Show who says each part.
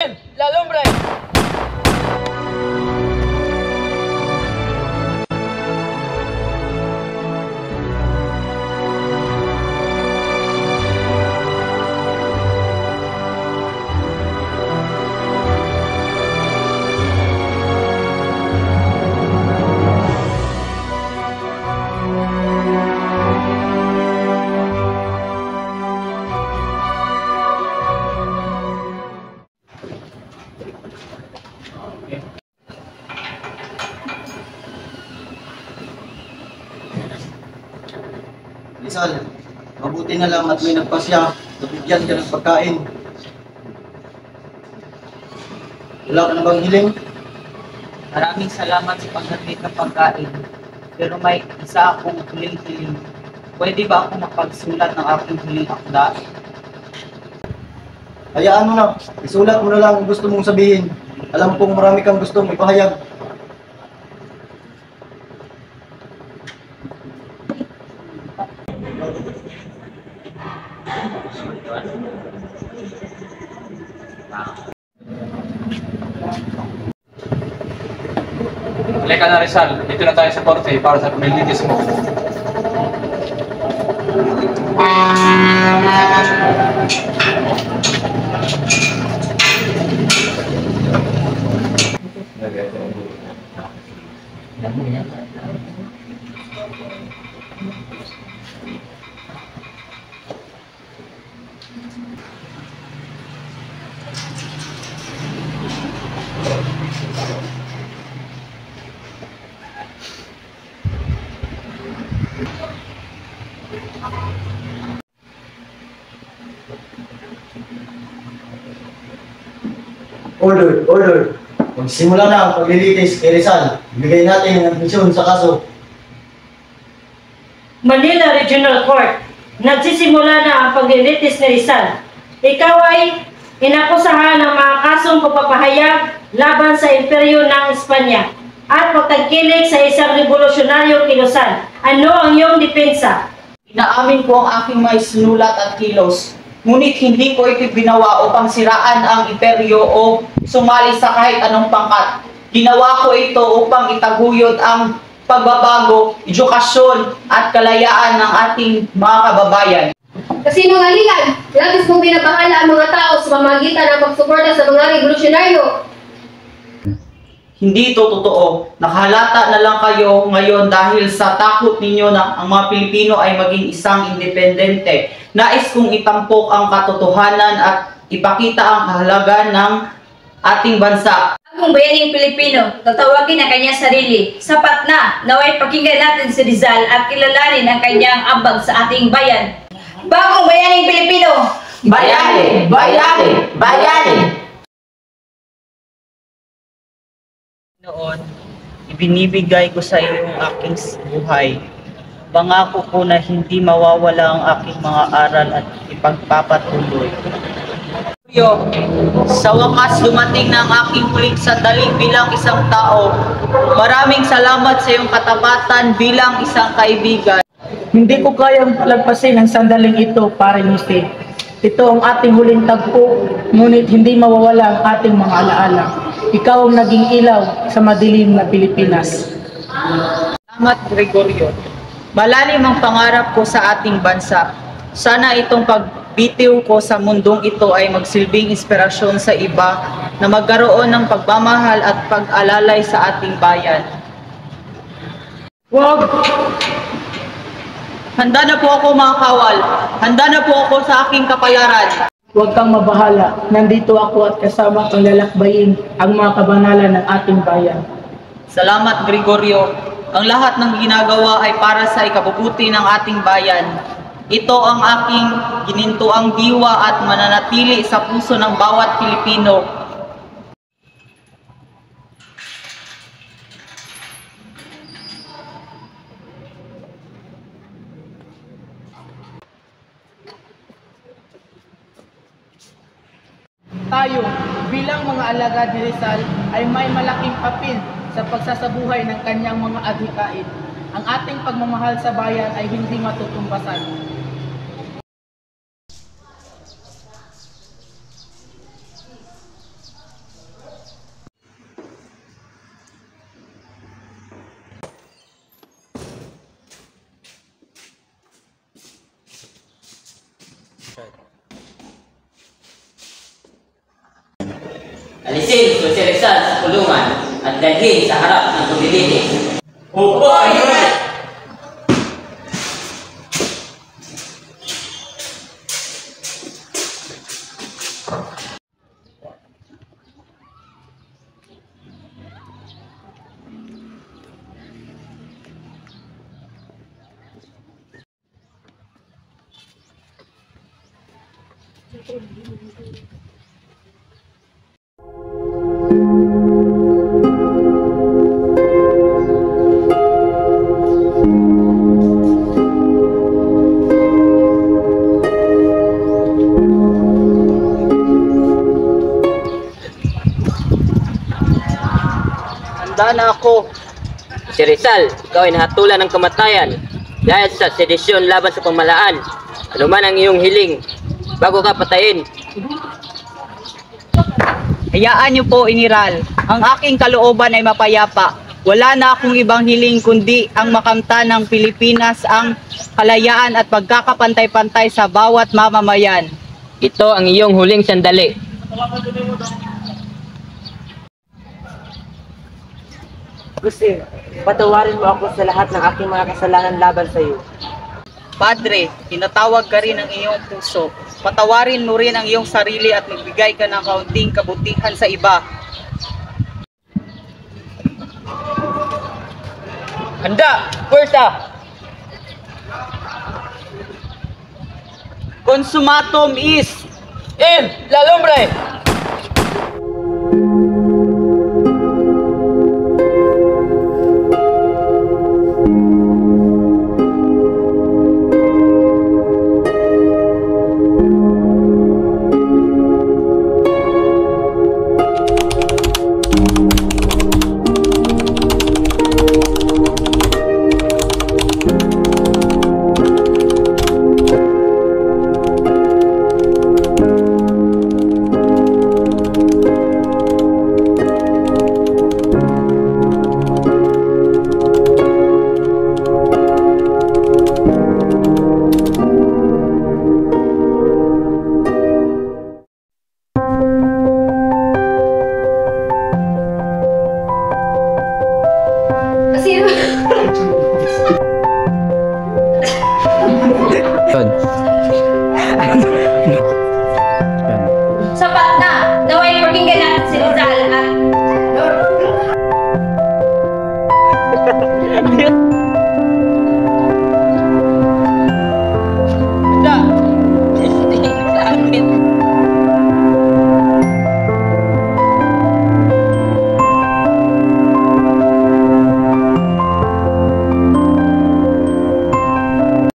Speaker 1: La lumbre.
Speaker 2: Rizal, mabuti na lang at may nagpasya, nabigyan ka ng pagkain. Wala ka na bang hiling?
Speaker 3: Maraming salamat sa paghatid ng pagkain. Pero may isa akong huling-hiling. Pwede ba ako mapagsulat ng aking huling akda?
Speaker 2: Hayaan mo na, isulat mo na lang ang gusto mong sabihin. Alam kong marami kang gustong ipahayag.
Speaker 4: Halika na Rizal, dito na tayo sa korte para sa paglilitis mo.
Speaker 2: Order, order. Magsimula na ang paglilitis kay Rizal. Ibigay natin ang atensyon sa kaso.
Speaker 5: Manila Regional Court, nagsisimula na ang paglilitis ni Rizal. Ikaw ay inakusahan ng mga kasong pagpapahayag laban sa imperyo ng Espanya at pagtangkilik sa isang revolusyonaryong kilusan. Ano ang iyong depensa?
Speaker 3: Inaamin ko ang aking may sinulat at kilos. Ngunit hindi ko ito ginawa upang siraan ang imperyo o sumali sa kahit anong pangkat. Ginawa ko ito upang itaguyod ang pagbabago, edukasyon at kalayaan ng ating mga kababayan.
Speaker 6: Kasinungalingan, labis mong binabahala ang mga tao sa pamamagitan ng pagsuporta sa mga revolusyonaryo.
Speaker 3: Hindi ito totoo. Nakahalata na lang kayo ngayon dahil sa takot ninyo na ang mga Pilipino ay maging isang independente. Nais kong itampok ang katotohanan at ipakita ang kahalagan ng ating bansa.
Speaker 7: Bagong bayaning Pilipino, tatawagin ang kanyang sarili. Sapat na, naway pakinggan natin si Rizal at kilalanin ang kanyang ambag sa ating bayan. Bagong bayaning Pilipino!
Speaker 3: Bayani! Bayani! Bayani! Noon, ibinibigay ko sa iyo ang aking buhay. Pangako ko na hindi mawawala ang aking mga aral at ipagpapatuloy. Sa wakas dumating na ang aking huling sandali bilang isang tao. Maraming salamat sa iyong katapatan bilang isang kaibigan.
Speaker 8: Hindi ko kayang palagpasin ang sandaling ito, Pare Jose. Ito ang ating huling tagpo, ngunit hindi mawawala ang ating mga alaala. Ikaw ang naging ilaw sa madilim na Pilipinas.
Speaker 3: Salamat, Gregorio. Malalim ang pangarap ko sa ating bansa. Sana itong pagbitiw ko sa mundong ito ay magsilbing inspirasyon sa iba na magkaroon ng pagmamahal at pag-alalay sa ating bayan.
Speaker 8: Wag!
Speaker 3: Handa na po ako mga kawal. Handa na po ako sa aking kapayaran.
Speaker 8: Huwag kang mabahala. Nandito ako at kasama kang lalakbayin ang mga kabanalan ng ating bayan.
Speaker 3: Salamat, Gregorio. Ang lahat ng ginagawa ay para sa ikabubuti ng ating bayan. Ito ang aking ginintuang diwa at mananatili sa puso ng bawat Pilipino.
Speaker 8: Tayo, bilang mga alagad ni Rizal, ay may malaking papel sa pagsasabuhay ng kanyang mga adhikain. Ang ating pagmamahal sa bayan ay hindi matutumbasan.
Speaker 1: Alisin si Rizal sa kulungan at dalhin sa harap ng paglilitis.
Speaker 4: Opo, General!
Speaker 3: Handa na ako.
Speaker 1: Si Rizal, ikaw ay nahatulan ng kamatayan dahil sa sedisyon laban sa pamahalaan. Ano man ang iyong hiling, bago ka patayin.
Speaker 3: Hayaan niyo po, Iniral. Ang aking kalooban ay mapayapa. Wala na akong ibang hiling kundi ang makamta ng Pilipinas ang kalayaan at pagkakapantay-pantay sa bawat mamamayan.
Speaker 1: Ito ang iyong huling sandali.
Speaker 8: Jose, patawarin mo ako sa lahat ng aking mga kasalanan laban sa iyo.
Speaker 3: Padre, tinatawag ka rin ng iyong puso. Patawarin mo rin ang iyong sarili at magbigay ka ng kaunting kabutihan sa iba.
Speaker 1: Handa! Pwersa!
Speaker 3: Consumatum is
Speaker 1: La lumbre!
Speaker 6: Kasi
Speaker 7: Sapat na! Naway pakinggan natin si Rizal at...